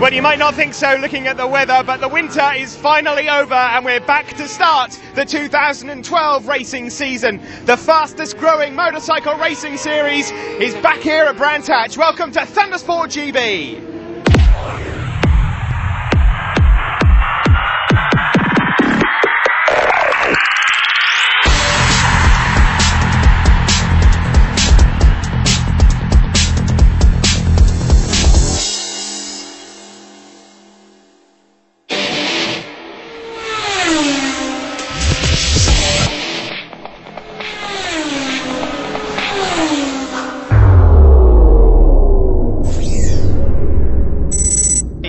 Well, you might not think so looking at the weather, but the winter is finally over and we're back to start the 2012 racing season. The fastest growing motorcycle racing series is back here at Brands Hatch. Welcome to ThundersportGB.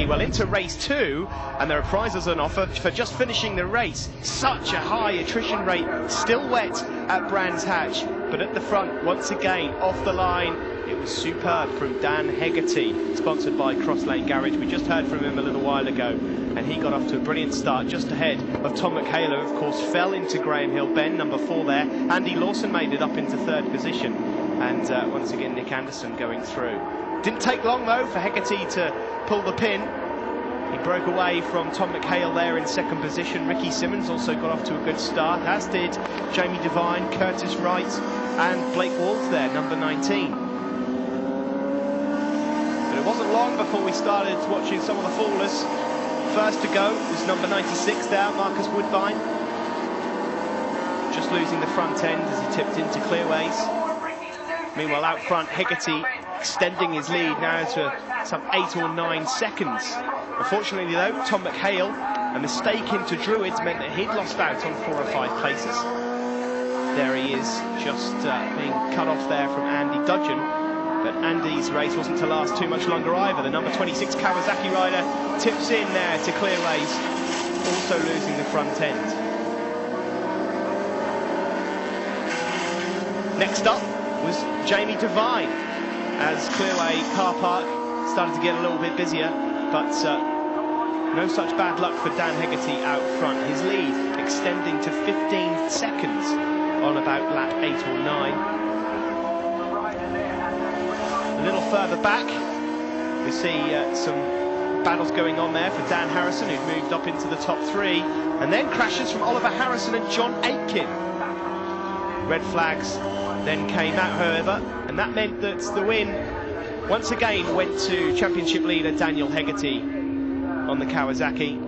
Well, into race 2, and there are prizes on offer for just finishing the race. Such a high attrition rate, still wet at Brands Hatch, but at the front, once again, off the line, it was superb from Dan Hegarty, sponsored by Cross Lane Garage. We just heard from him a little while ago, and he got off to a brilliant start just ahead of Tom McHale, who of course fell into Graham Hill Bend, number 4 there. Andy Lawson made it up into 3rd position, and once again Nick Anderson going through. Didn't take long though for Hegarty to pull the pin. He broke away from Tom McHale there in 2nd position. Ricky Simmons also got off to a good start, as did Jamie Devine, Curtis Wright and Blake Walls there, number 19. But it wasn't long before we started watching some of the fallers. First to go was number 96 there, Marcus Woodbine. Just losing the front end as he tipped into clearways. Meanwhile, out front, Hegarty extending his lead now to some 8 or 9 seconds. Unfortunately, though, Tom McHale, a mistake into Druids meant that he'd lost out on 4 or 5 places. There he is, just being cut off there from Andy Dudgeon. But Andy's race wasn't to last too much longer either. The number 26 Kawasaki rider tips in there to clearways, also losing the front end. Next up was Jamie Devine, as Clearway car park started to get a little bit busier, but no such bad luck for Dan Hegarty out front. His lead extending to 15 seconds on about lap 8 or 9. A little further back, we see some battles going on there for Dan Harrison, who's moved up into the top 3, and then crashes from Oliver Harrison and John Aitken. Red flags then came out, however, and that meant that the win once again went to championship leader Daniel Hegarty on the Kawasaki.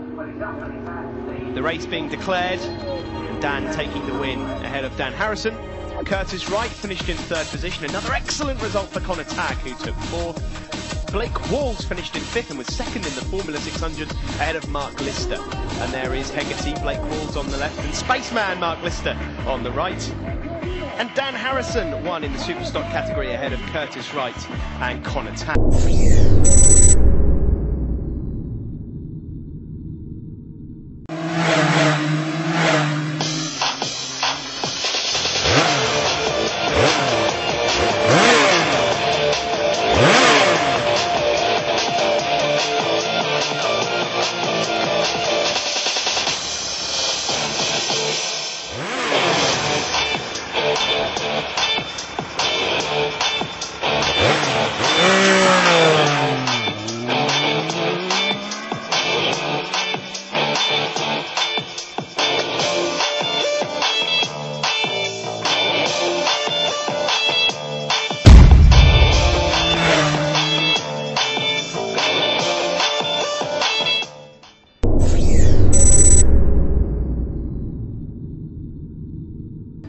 The race being declared, and Dan taking the win ahead of Dan Harrison. Curtis Wright finished in 3rd position, another excellent result for Connor Tagg, who took 4th. Blake Walls finished in 5th and was 2nd in the Formula 600 ahead of Mark Lister. And there is Hegarty, Blake Walls on the left, and Spaceman Mark Lister on the right. And Dan Harrison won in the Superstock category ahead of Curtis Wright and Connor Tagg.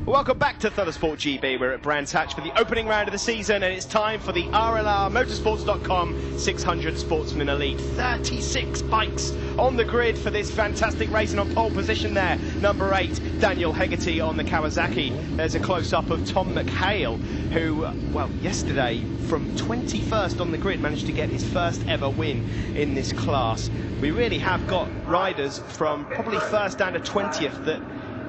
Welcome back to ThundersportGB. We're at Brands Hatch for the opening round of the season, and it's time for the RLR Motorsports.com 600 Sportsman Elite. 36 bikes on the grid for this fantastic race, and on pole position there, number 8, Daniel Hegarty on the Kawasaki. There's a close-up of Tom McHale, who, well, yesterday, from 21st on the grid, managed to get his first ever win in this class. We really have got riders from probably 1st down to 20th that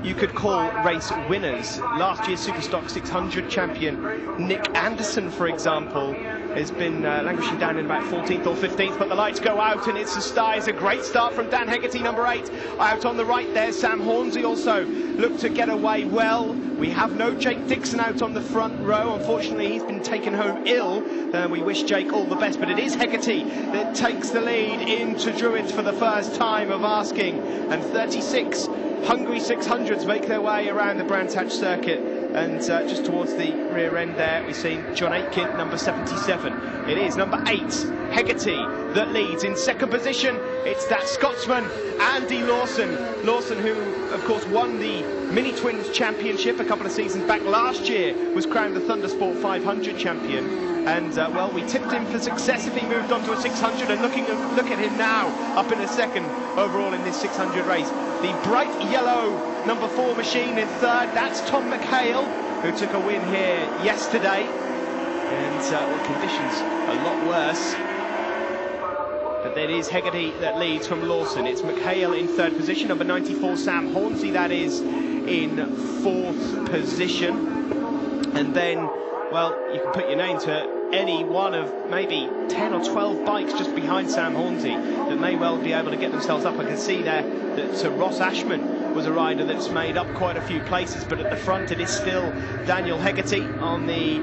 you could call race winners. Last year's Superstock 600 champion Nick Anderson, for example, has been languishing down in about 14th or 15th, but the lights go out and it's a start. It's a great start from Dan Hegarty, number 8. Out on the right there, Sam Hornsey also looked to get away well. We have no Jake Dixon out on the front row. Unfortunately, he's been taken home ill. We wish Jake all the best, but it is Hegarty that takes the lead into Druids for the first time of asking, and 36 hungry 600s make their way around the Brands Hatch circuit. And just towards the rear end there, we've seen John Aitken, number 77. It is number 8, Hegarty, that leads. In second position, it's that Scotsman, Andy Lawson. Lawson, who, of course, won the Mini Twins Championship a couple of seasons back last year, was crowned the Thundersport 500 champion. And, well, we tipped him for success if he moved on to a 600, and look at him now, up in a second overall in this 600 race. The bright yellow number 4 machine in third, that's Tom McHale, who took a win here yesterday. And the conditions a lot worse. But it is Hegarty that leads from Lawson. It's McHale in third position, number 94, Sam Hornsey, that is in fourth position. And then, well, you can put your name to any one of maybe 10 or 12 bikes just behind Sam Hornsey that may well be able to get themselves up. I can see there that Ross Ashman was a rider that's made up quite a few places, but at the front it is still Daniel Hegarty on the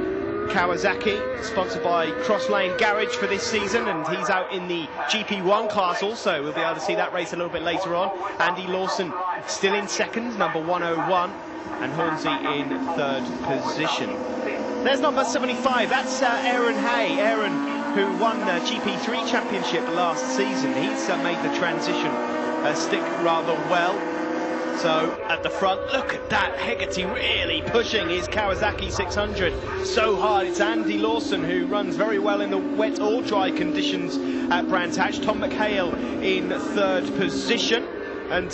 Kawasaki, sponsored by Cross Lane Garage for this season, and he's out in the GP1 class also. We'll be able to see that race a little bit later on. Andy Lawson still in second, number 101, and Hornsey in third position. There's number 75, that's Aaron Hay. Aaron, who won the GP3 championship last season. He's made the transition stick rather well. So at the front, look at that, Hegarty really pushing his Kawasaki 600 so hard. It's Andy Lawson who runs very well in the wet or dry conditions at Brands Hatch. Tom McHale in third position. And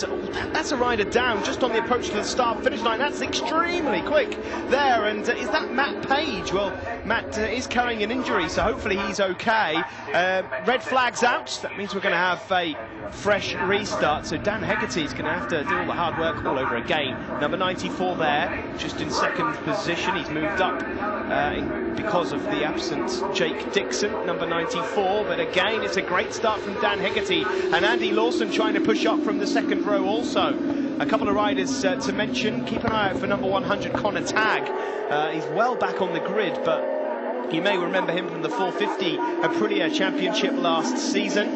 that's a rider down just on the approach to the start-finish line. That's extremely quick there. And is that Matt Page? Well, Matt is carrying an injury, so hopefully he's okay. Red flag's out. That means we're going to have a fresh restart. So Dan Hegarty is going to have to do all the hard work all over again. Number 94 there, just in second position. He's moved up because of the absent Jake Dixon, number 94. But again, it's a great start from Dan Hegarty. And Andy Lawson trying to push up from the second row also. A couple of riders to mention. Keep an eye out for number 100, Connor Tagg. He's well back on the grid, but you may remember him from the 450 Aprilia Championship last season.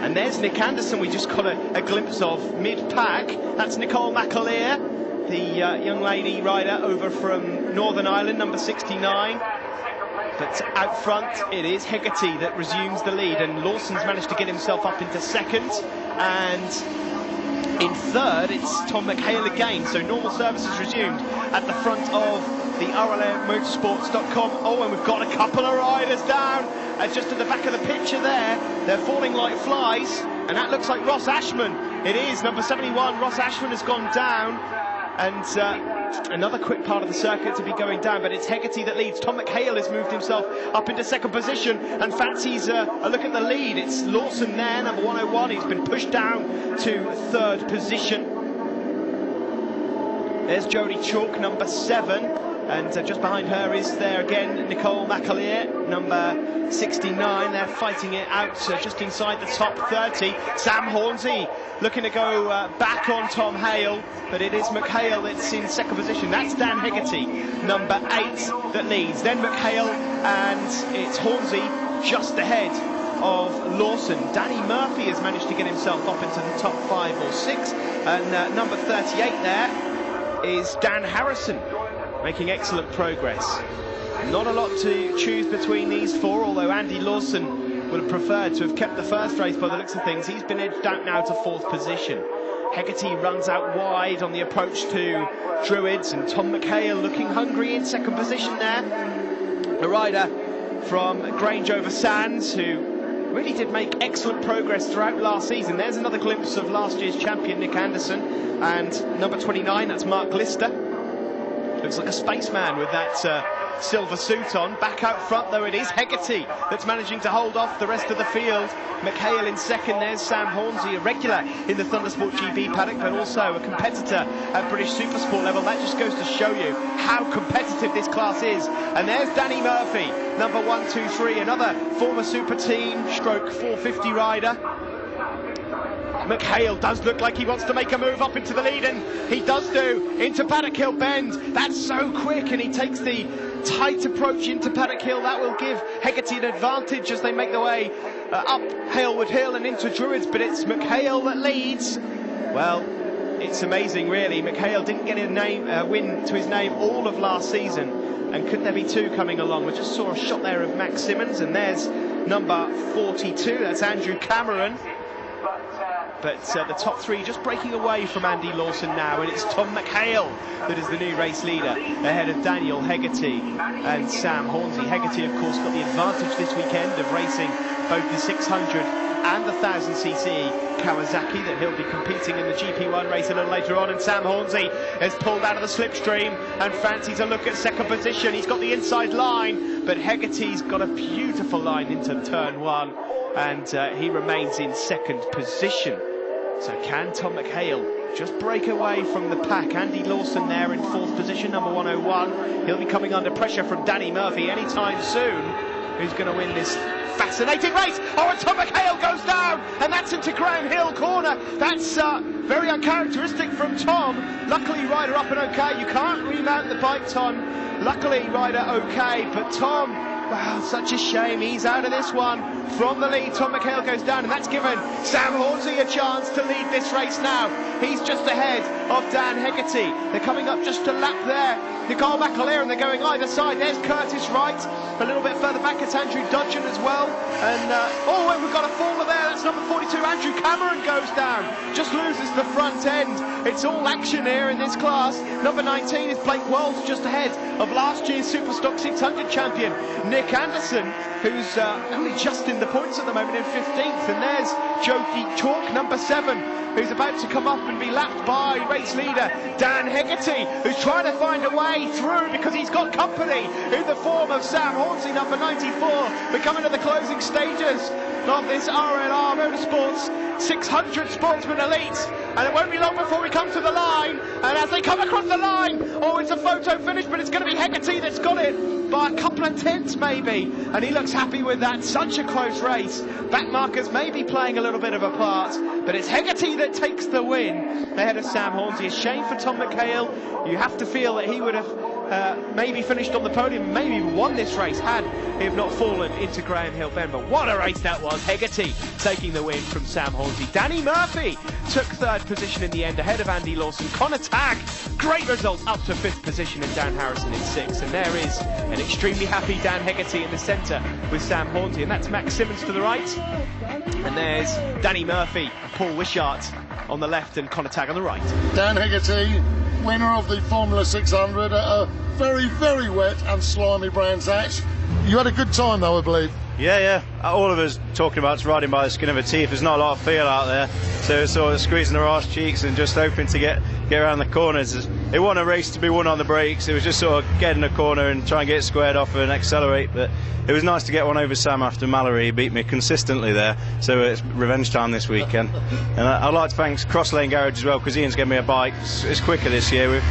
And there's Nick Anderson, we just got a glimpse of mid-pack. That's Nicole McAleer, the young lady rider over from Northern Ireland, number 69. But out front, it is Hegarty that resumes the lead, and Lawson's managed to get himself up into second. And in third, it's Tom McHale again. So normal service is resumed at the front of the RLR Motorsports.com. Oh, and we've got a couple of riders down. And just at the back of the picture there, they're falling like flies. And that looks like Ross Ashman. It is, number 71, Ross Ashman has gone down. And another quick part of the circuit to be going down, but it's Hegarty that leads. Tom McHale has moved himself up into second position and fancies a look at the lead. It's Lawson there, number 101. He's been pushed down to third position. There's Jodie Chalk, number 7. And just behind her is there again Nicole McAleer, number 69. They're fighting it out just inside the top 30. Sam Hornsey looking to go back on Tom Hale, but it is McHale that's in second position. That's Dan Hegarty, number 8, that leads. Then McHale, and it's Hornsey just ahead of Lawson. Danny Murphy has managed to get himself up into the top 5 or 6. And number 38 there is Dan Harrison, making excellent progress. Not a lot to choose between these four, although Andy Lawson would have preferred to have kept the first race by the looks of things. He's been edged out now to fourth position. Hegarty runs out wide on the approach to Druids, and Tom McHale looking hungry in second position there. A rider from Grange over Sands who really did make excellent progress throughout last season. There's another glimpse of last year's champion Nick Anderson, and number 29, that's Mark Lister. Looks like a spaceman with that silver suit on. Back out front, though, it is Hegarty that's managing to hold off the rest of the field. McHale in second. There's Sam Hornsey, a regular in the ThundersportGB paddock, but also a competitor at British Supersport level. That just goes to show you how competitive this class is. And there's Danny Murphy, number 1, 2, 3, another former Super Team stroke 450 rider. McHale does look like he wants to make a move up into the lead, and he does do, into Paddock Hill Bend. That's so quick, and he takes the tight approach into Paddock Hill. That will give Hegarty an advantage as they make their way up Halewood Hill and into Druids, but it's McHale that leads. Well, it's amazing, really. McHale didn't get a win to his name all of last season, and could there be two coming along? We just saw a shot there of Max Simmons, and there's number 42, that's Andrew Cameron. But the top three just breaking away from Andy Lawson now, and it's Tom McHale that is the new race leader ahead of Daniel Hegarty and Sam Hornsey. Hegarty, of course, got the advantage this weekend of racing both the 600 and the 1000cc Kawasaki that he'll be competing in the GP1 race a little later on. And Sam Hornsey has pulled out of the slipstream and fancies a look at second position. He's got the inside line, but Hegarty's got a beautiful line into turn one, and he remains in second position. So can Tom McHale just break away from the pack? Andy Lawson there in fourth position, number 101. He'll be coming under pressure from Danny Murphy anytime soon. Who's going to win this fascinating race? Oh, and Tom McHale goes down, and that's into Graham Hill corner. That's very uncharacteristic from Tom. Luckily, rider up and okay. You can't remount the bike, Tom. Luckily, rider okay, but Tom, wow, such a shame. He's out of this one. From the lead, Tom McHale goes down, and that's given Sam Hornsey a chance to lead this race now. He's just ahead of Dan Hegarty. They're coming up just a lap there. Nicole McAleer, and they're going either side. There's Curtis Wright. A little bit further back, it's Andrew Dudgeon as well. And, oh, and we've got a faller there. That's number 42. Andrew Cameron goes down. Just loses the front end. It's all action here in this class. Number 19 is Blake Wells, just ahead of last year's Superstock 600 champion, Nick Anderson, who's only just in the points at the moment in 15th. And there's Jody Chalk, number 7, who's about to come up and be lapped by race leader Dan Hegarty, who's trying to find a way through because he's got company in the form of Sam Hornsey, number 94. We're coming to the closing stages of this RLR Motorsports 600 Sportsman Elite, and it won't be long before we come to the line. And as they come across the line, oh, it's a photo finish, but it's going to be Hegarty that's got it by a couple of tenths maybe, and he looks happy with that. Such a close race. Back markers may be playing a little bit of a part, but it's Hegarty that takes the win ahead of Sam Hornsey. A shame for Tom McHale. You have to feel that he would have maybe finished on the podium, maybe won this race had he have not fallen into Graham Hill Bend. But what a race that was. Hegarty taking the win from Sam Hornsey. Danny Murphy took third position in the end ahead of Andy Lawson. Connor Tagg, great result, up to fifth position, and Dan Harrison in sixth. And there is an extremely happy Dan Hegarty in the centre with Sam Hornsey, and that's Max Simmons to the right. And there's Danny Murphy, Paul Wishart on the left, and Connor Tagg on the right. Dan Hegarty, winner of the Formula 600 at a very, very wet and slimy Brands Hatch. You had a good time though, I believe. Yeah. All of us talking about riding by the skin of our teeth. There's not a lot of feel out there, so we're sort of squeezing our arse cheeks and just hoping to get around the corners. It wasn't a race to be won on the brakes. It was just sort of get in the corner and try and get squared off and accelerate. But it was nice to get one over Sam after Mallory. He beat me consistently there, so it's revenge time this weekend. And I'd like to thank Cross Lane Garage as well, because Ian's given me a bike. It's quicker this year. We've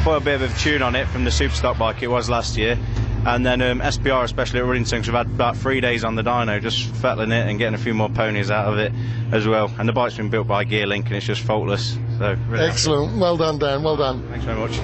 put a bit of a tune on it from the Superstock bike it was last year. And then SPR, especially at Ruddington, because we've had about 3 days on the dyno, just fettling it and getting a few more ponies out of it as well. And the bike's been built by Gearlink, and it's just faultless. So really excellent. Well done, Dan. Well done. Thanks very much.